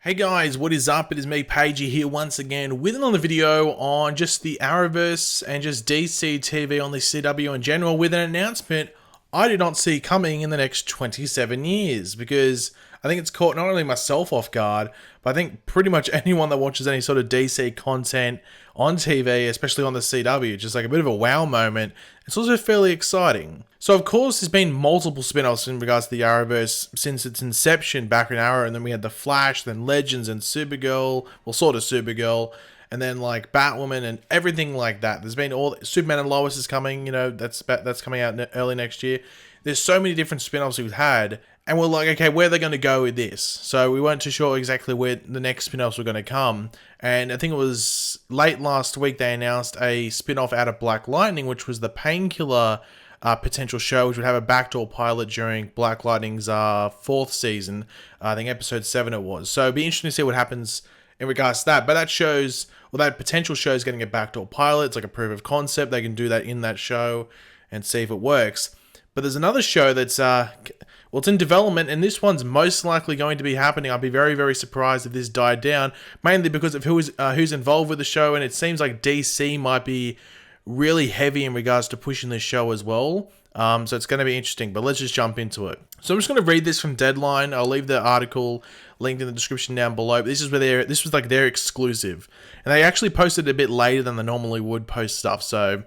Hey guys, what is up? It is me, Pagey, here once again with another video on just the Arrowverse and just DC TV on the CW in general, with an announcement I did not see coming in the next 27 years, because I think it's caught not only myself off guard, but I think pretty much anyone that watches any sort of DC content on TV, especially on the CW, just like a bit of a wow moment. It's also fairly exciting. So of course there's been multiple spin-offs in regards to the Arrowverse since its inception back in Arrow, and then we had The Flash, then Legends and Supergirl, well sort of Supergirl, and then like Batwoman and everything like that. There's been all Superman and Lois is coming, you know, that's coming out early next year. There's so many different spin-offs we've had, and we're like, okay, where are they going to go with this? So we weren't too sure exactly where the next spin-offs were going to come. And I think it was late last week they announced a spin-off out of Black Lightning, which was the Painkiller potential show, which would have a backdoor pilot during Black Lightning's fourth season. I think episode 7 it was. So it'd be interesting to see what happens in regards to that. But that shows, well, that potential show is getting a backdoor pilot. It's like a proof of concept. They can do that in that show and see if it works. But there's another show that's, well, it's in development, and this one's most likely going to be happening. I'd be very, very surprised if this died down, mainly because of who's involved with the show, and it seems like DC might be really heavy in regards to pushing this show as well. So it's going to be interesting, but let's just jump into it. So I'm just going to read this from Deadline. I'll leave the article linked in the description down below. But this was like their exclusive, and they actually posted it a bit later than they normally would post stuff. So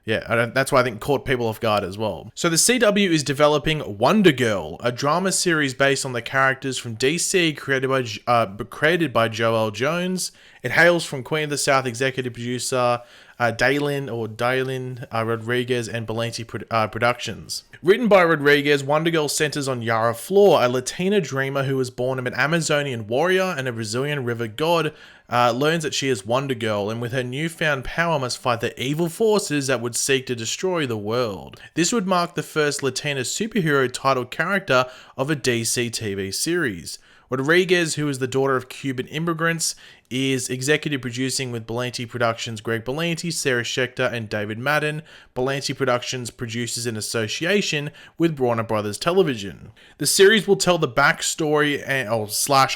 yeah, that's why I think caught people off guard as well. So the CW is developing Wonder Girl, a drama series based on the characters from DC, created by Joel Jones. It hails from Queen of the South executive producer Daylin Rodriguez and Belanti Productions. Written by Rodriguez, Wonder Girl centers on Yara Flor, a Latina dreamer who was born of an Amazonian warrior and a Brazilian river god, learns that she is Wonder Girl, and with her newfound power must fight the evil forces that would seek to destroy the world. This would mark the first Latina superhero titled character of a DC TV series. Rodriguez, who is the daughter of Cuban immigrants, is executive producing with Belanti Productions' Greg Berlanti, Sarah Schechter, and David Madden. Belanti Productions produces in association with Warner Brothers Television. The series will tell the backstory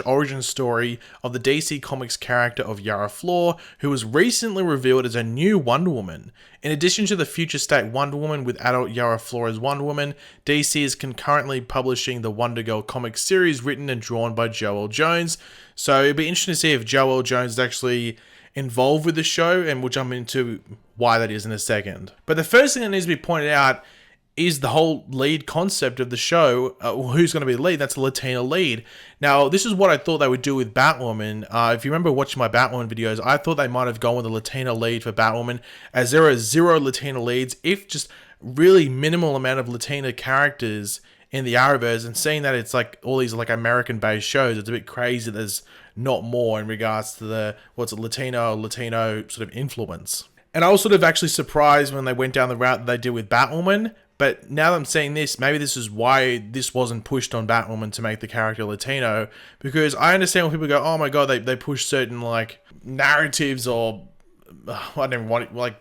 / origin story of the DC Comics character of Yara Flor, who was recently revealed as a new Wonder Woman. In addition to the future state Wonder Woman with adult Yara Flor as Wonder Woman, DC is concurrently publishing the Wonder Girl comic series written and drawn by Joel Jones. So it'd be interesting to see if Joel Jones is actually involved with the show, and we'll jump into why that is in a second. But the first thing that needs to be pointed out is the whole lead concept of the show. Who's going to be the lead? That's a Latina lead. Now, this is what I thought they would do with Batwoman. If you remember watching my Batwoman videos, I thought they might have gone with a Latina lead for Batwoman, as there are 0 Latina leads, if just really minimal amount of Latina characters in the Arrowverse, and seeing that it's like all these like American-based shows, it's a bit crazy that there's not more in regards to the Latino sort of influence. And I was sort of actually surprised when they went down the route that they did with Batwoman. But now that I'm seeing this, maybe this is why this wasn't pushed on Batwoman to make the character Latino, because I understand when people go, oh my god, they push certain like narratives or I don't even want it, like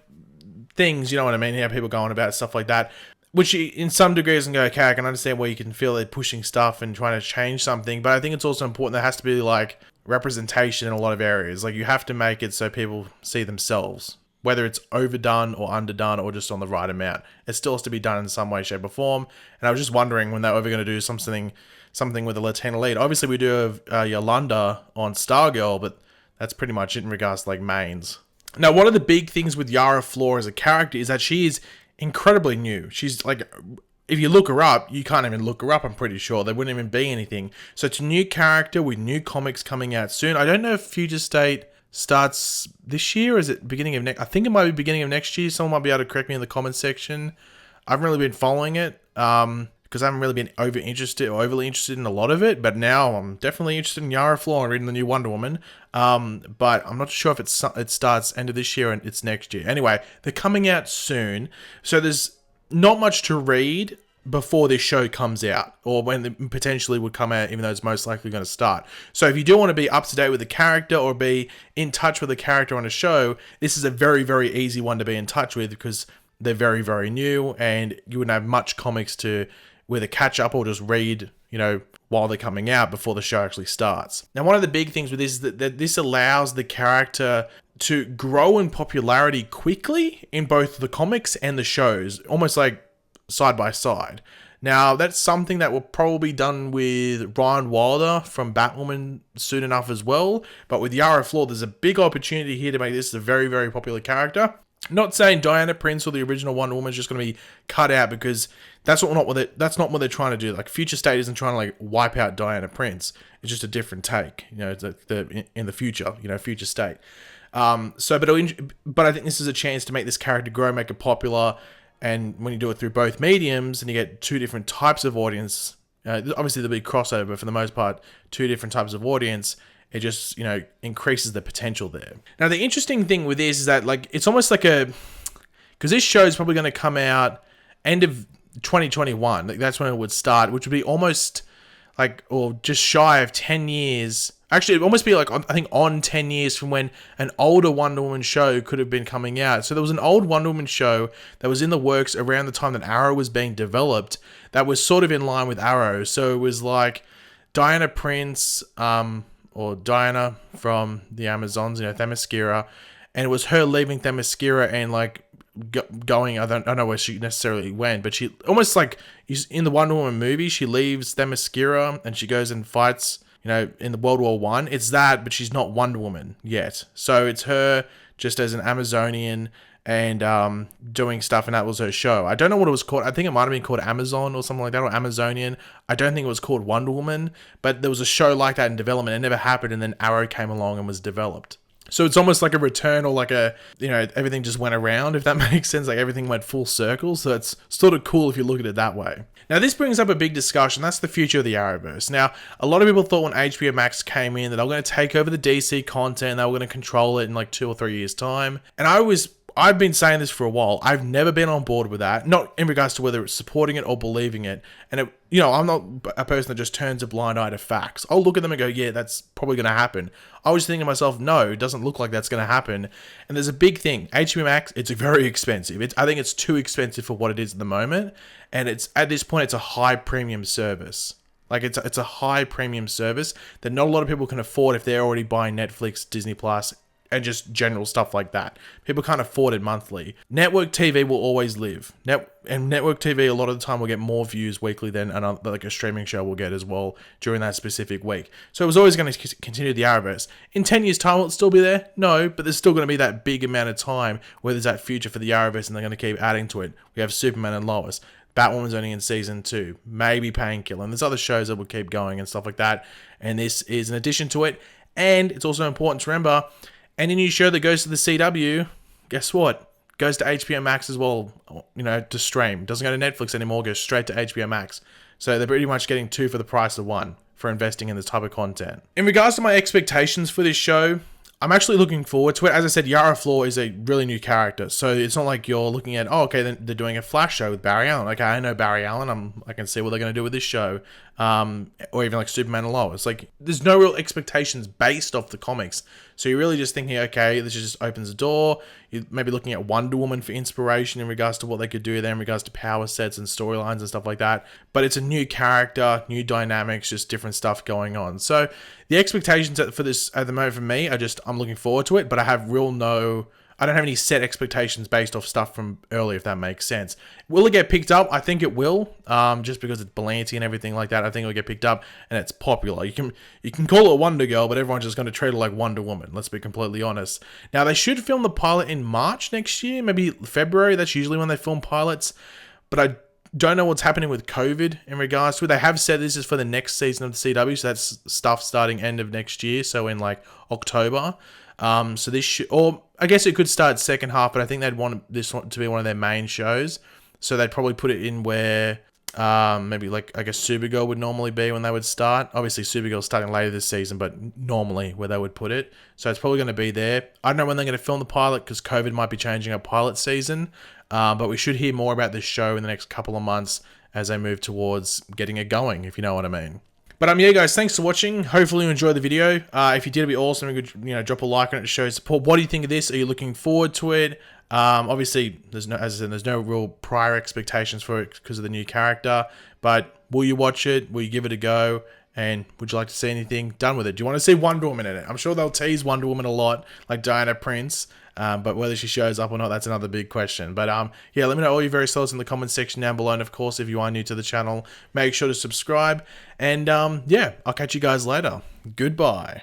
things, you know what I mean? Yeah, people going about stuff like that, which in some degrees can go, okay, I can understand where you can feel they're pushing stuff and trying to change something, but I think it's also important there has to be like representation in a lot of areas. Like you have to make it so people see themselves. Whether it's overdone or underdone or just on the right amount, it still has to be done in some way, shape, or form. And I was just wondering when they were ever going to do something with a Latina lead. Obviously, we do have Yolanda on Stargirl, but that's pretty much it in regards to like mains. Now, one of the big things with Yara Flor as a character is that she is incredibly new. She's like, if you look her up, you can't even look her up, I'm pretty sure. There wouldn't even be anything. So it's a new character with new comics coming out soon. I don't know if Future State starts this year, or is it beginning of next? I think it might be beginning of next year. Someone might be able to correct me in the comments section. I haven't really been following it because I haven't really been overly interested in a lot of it. But now I'm definitely interested in Yara Flor and reading the new Wonder Woman. But I'm not sure if it starts end of this year and it's next year. Anyway, they're coming out soon, so there's not much to read before this show comes out, or when it potentially would come out, even though it's most likely going to start. So if you do want to be up to date with the character or be in touch with the character on a show, this is a very, very easy one to be in touch with, because they're very, very new, and you wouldn't have much comics to either catch up or just read, you know, while they're coming out before the show actually starts. Now, one of the big things with this is that this allows the character to grow in popularity quickly in both the comics and the shows, almost like side by side. Now, that's something that will probably be done with Ryan Wilder from Batwoman soon enough as well. But with Yara Flor, there's a big opportunity here to make this a very, very popular character. Not saying Diana Prince or the original Wonder Woman is just going to be cut out, because that's not what they're trying to do. Like, Future State isn't trying to like wipe out Diana Prince. It's just a different take, you know, in the future, you know, Future State. But I think this is a chance to make this character grow, make it popular. And when you do it through both mediums and you get two different types of audience, obviously there'll be crossover, but for the most part, two different types of audience, it just, you know, increases the potential there. Now, the interesting thing with this is that, like, it's almost like because this show is probably going to come out end of 2021. Like, that's when it would start, which would be almost like, or just shy of 10 years. Actually, it would almost be like, I think, on 10 years from when an older Wonder Woman show could have been coming out. So there was an old Wonder Woman show that was in the works around the time that Arrow was being developed that was sort of in line with Arrow. So it was like Diana Prince, or Diana from the Amazons, you know, Themyscira, and it was her leaving Themyscira and like going, I don't know where she necessarily went, but she almost like in the Wonder Woman movie, she leaves Themyscira and she goes and fights, you know, in the World War I. It's that, but she's not Wonder Woman yet. So it's her just as an Amazonian and doing stuff, and that was her show. I don't know what it was called. I think it might have been called Amazon or something like that, or Amazonian. I don't think it was called Wonder Woman, but there was a show like that in development. It never happened, and then Arrow came along and was developed. So it's almost like a return, or like a, you know, everything just went around, if that makes sense. Like, everything went full circle. So it's sort of cool if you look at it that way. Now, this brings up a big discussion. That's the future of the Arrowverse. Now, a lot of people thought when HBO Max came in that they were going to take over the DC content. They were going to control it in like 2 or 3 years' time. And I've been saying this for a while. I've never been on board with that. Not in regards to whether it's supporting it or believing it. And it, you know, I'm not a person that just turns a blind eye to facts. I'll look at them and go, yeah, that's probably going to happen. I was thinking to myself, no, it doesn't look like that's going to happen. And there's a big thing. HBO Max, it's very expensive. I think it's too expensive for what it is at the moment. And it's, at this point, it's a high premium service. Like, it's a high premium service that not a lot of people can afford if they're already buying Netflix, Disney Plus, and just general stuff like that. People can't afford it monthly. Network TV will always live. And network TV, a lot of the time, will get more views weekly than like a streaming show will get as well during that specific week. So it was always going to continue the Arrowverse. In 10 years' time, will it still be there? No, but there's still going to be that big amount of time where there's that future for the Arrowverse, and they're going to keep adding to it. We have Superman and Lois. Batwoman's only in season 2. Maybe Painkiller. And there's other shows that will keep going and stuff like that. And this is an addition to it. And it's also important to remember, any new show that goes to the CW, guess what? Goes to HBO Max as well, you know, to stream. Doesn't go to Netflix anymore, goes straight to HBO Max. So they're pretty much getting 2 for the price of 1 for investing in this type of content. In regards to my expectations for this show, I'm actually looking forward to it. As I said, Yara Flor is a really new character. So it's not like you're looking at, oh, okay, then they're doing a Flash show with Barry Allen. Okay, I know Barry Allen. I can see what they're going to do with this show. Or even like Superman and Lois. Like, there's no real expectations based off the comics. So you're really just thinking, okay, this just opens the door. You're maybe looking at Wonder Woman for inspiration in regards to what they could do there in regards to power sets and storylines and stuff like that. But it's a new character, new dynamics, just different stuff going on. So the expectations for this at the moment for me are just, I'm looking forward to it, but I don't have any set expectations based off stuff from earlier, if that makes sense. Will it get picked up? I think it will, just because it's Belanti and everything like that. I think it'll get picked up, and it's popular. You can call it Wonder Girl, but everyone's just going to treat it like Wonder Woman. Let's be completely honest. Now, they should film the pilot in March next year, maybe February. That's usually when they film pilots, but I don't know what's happening with COVID in regards to it. They have said this is for the next season of the CW, so that's stuff starting end of next year, so in like October. So this or I guess it could start second half, but I think they'd want this one to be one of their main shows. So they'd probably put it in where maybe like, I guess Supergirl would normally be when they would start. Obviously Supergirl's starting later this season, but normally where they would put it. So it's probably going to be there. I don't know when they're going to film the pilot because COVID might be changing up pilot season. But we should hear more about this show in the next couple of months as they move towards getting it going, if you know what I mean. But yeah, guys, thanks for watching. Hopefully you enjoyed the video. If you did, it'd be awesome. You could, drop a like on it to show support. What do you think of this? Are you looking forward to it? Obviously, there's no real prior expectations for it because of the new character. But Will you watch it? Will you give it a go? And would you like to see anything done with it? Do you want to see Wonder Woman in it? I'm sure they'll tease Wonder Woman a lot, like Diana Prince. But whether she shows up or not, that's another big question. But yeah, let me know all your various thoughts in the comments section down below. And of course, if you are new to the channel, make sure to subscribe. And yeah, I'll catch you guys later. Goodbye.